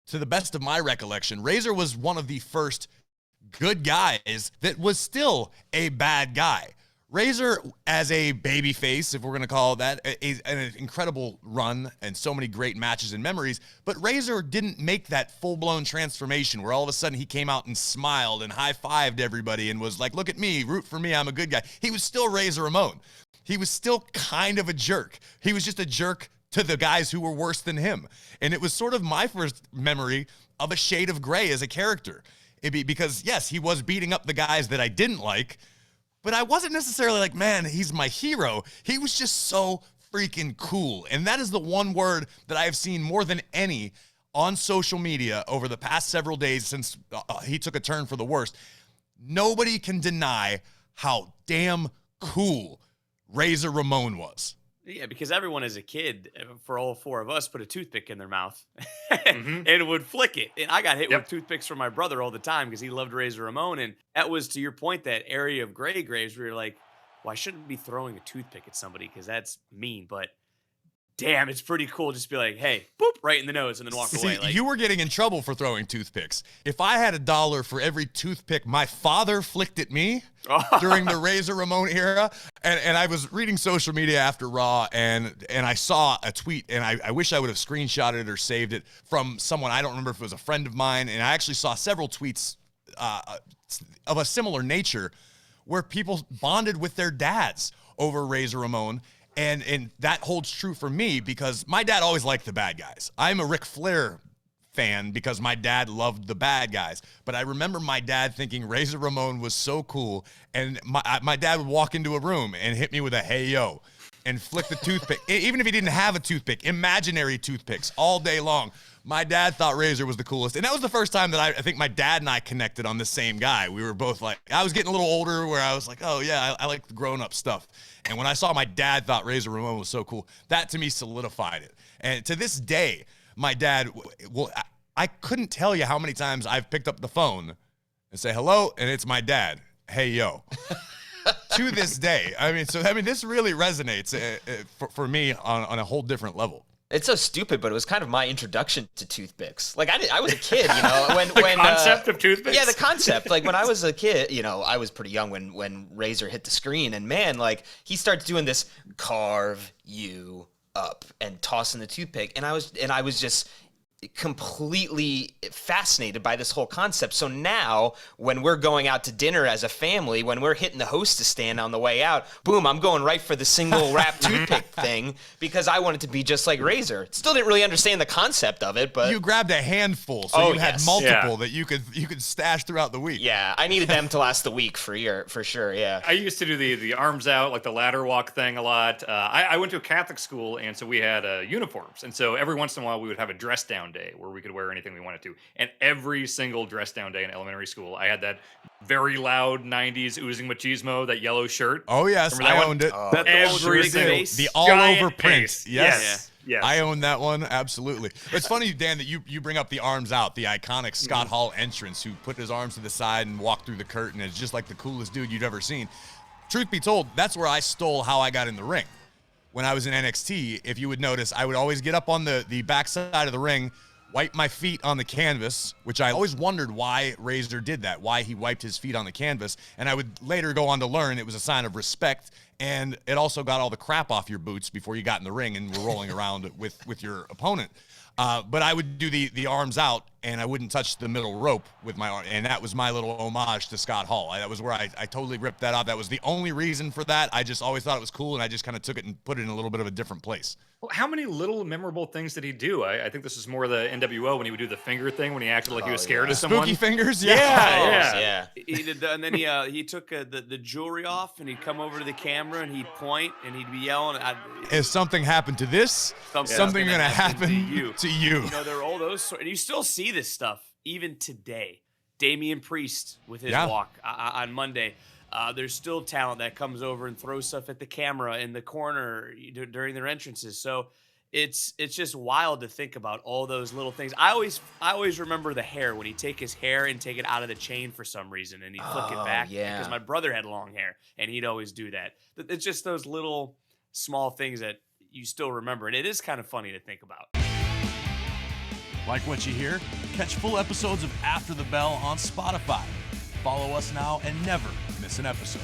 to the best of my recollection, Razor was one of the first good guys that was still a bad guy. Razor, as a baby face, if we're going to call it that, is an incredible run and so many great matches and memories, but Razor didn't make that full-blown transformation where all of a sudden he came out and smiled and high-fived everybody and was like, look at me, root for me, I'm a good guy. He was still Razor Ramon. He was still kind of a jerk. He was just a jerk to the guys who were worse than him. And it was sort of my first memory of a shade of gray as a character. Because, yes, he was beating up the guys that I didn't like, but I wasn't necessarily like, man, he's my hero. He was just so freaking cool. And that is the one word that I have seen more than any on social media over the past several days since he took a turn for the worst. Nobody can deny how damn cool Razor Ramon was. Yeah, because everyone as a kid, for all four of us, put a toothpick in their mouth and would flick it. And I got hit with toothpicks from my brother all the time because he loved Razor Ramon. And that was, to your point, that area of gray graves where you're like, well, I shouldn't be throwing a toothpick at somebody because that's mean. But damn, it's pretty cool just to be like, hey, boop, right in the nose and then walk away. Like, you were getting in trouble for throwing toothpicks. If I had $1 for every toothpick my father flicked at me during the Razor Ramon era, and I was reading social media after Raw, and I saw a tweet, and I wish I would have screenshotted it or saved it from someone, I don't remember if it was a friend of mine, and I actually saw several tweets of a similar nature where people bonded with their dads over Razor Ramon. And that holds true for me because my dad always liked the bad guys. I'm a Ric Flair fan because my dad loved the bad guys. But I remember my dad thinking Razor Ramon was so cool. And my dad would walk into a room and hit me with a hey, yo, and flick the toothpick. Even if he didn't have a toothpick, imaginary toothpicks all day long. My dad thought Razor was the coolest. And that was the first time that I think my dad and I connected on the same guy. We were both like, I was getting a little older where I was like, oh, yeah, I like the grown-up stuff. And when I saw my dad thought Razor Ramon was so cool, that to me solidified it. And to this day, my dad, I couldn't tell you how many times I've picked up the phone and say, hello, and it's my dad. Hey, yo. To this day. This really resonates for me on a whole different level. It's so stupid, but it was kind of my introduction to toothpicks. Like I was a kid, when the concept of toothpicks. Yeah, the concept. Like when I was a kid, I was pretty young when Razor hit the screen, and man, like he starts doing this carve you up and tossing the toothpick, and I was just completely fascinated by this whole concept. So now when we're going out to dinner as a family, when we're hitting the hostess stand on the way out, boom, I'm going right for the single wrap toothpick thing because I wanted to be just like Razor. Still didn't really understand the concept of it, but you grabbed a handful, so you had multiple that you could stash throughout the week. Yeah, I needed them to last the week for sure. Yeah, I used to do the arms out, like the ladder walk thing a lot. I went to a Catholic school, and so we had uniforms, and so every once in a while we would have a dress down day where we could wear anything we wanted to. And every single dress down day in elementary school, I had that very loud 90s oozing machismo, that yellow shirt. Oh, yes. I owned it. The all-over print. Yes. I own that one. Absolutely. It's funny, Dan, that you bring up the arms out, the iconic Scott Hall entrance who put his arms to the side and walked through the curtain. It's just like the coolest dude you'd ever seen. Truth be told, that's where I stole how I got in the ring. When I was in NXT, if you would notice, I would always get up on the backside of the ring, wipe my feet on the canvas, which I always wondered why Razor did that, why he wiped his feet on the canvas. And I would later go on to learn it was a sign of respect, and it also got all the crap off your boots before you got in the ring and were rolling around with your opponent. But I would do the arms out, and I wouldn't touch the middle rope with my arm. And that was my little homage to Scott Hall. That was where I totally ripped that off. That was the only reason for that. I just always thought it was cool, and I just kind of took it and put it in a little bit of a different place. Well, how many little memorable things did he do? I think this is more the NWO when he would do the finger thing when he acted like he was scared of someone. Spooky fingers? Yeah. He did that, and then he took the jewelry off, and he'd come over to the camera, and he'd point, and he'd be yelling. If something happened to this, something going to happen to you. There are all those, and you still see this stuff even today. Damian Priest with his walk on Monday. There's still talent that comes over and throws stuff at the camera in the corner during their entrances. So it's just wild to think about all those little things. I always remember the hair when he'd take his hair and take it out of the chain for some reason, and he'd flick it back because my brother had long hair, and he'd always do that. It's just those little small things that you still remember, and it is kind of funny to think about. Like what you hear? Catch full episodes of After the Bell on Spotify. Follow us now and never miss an episode.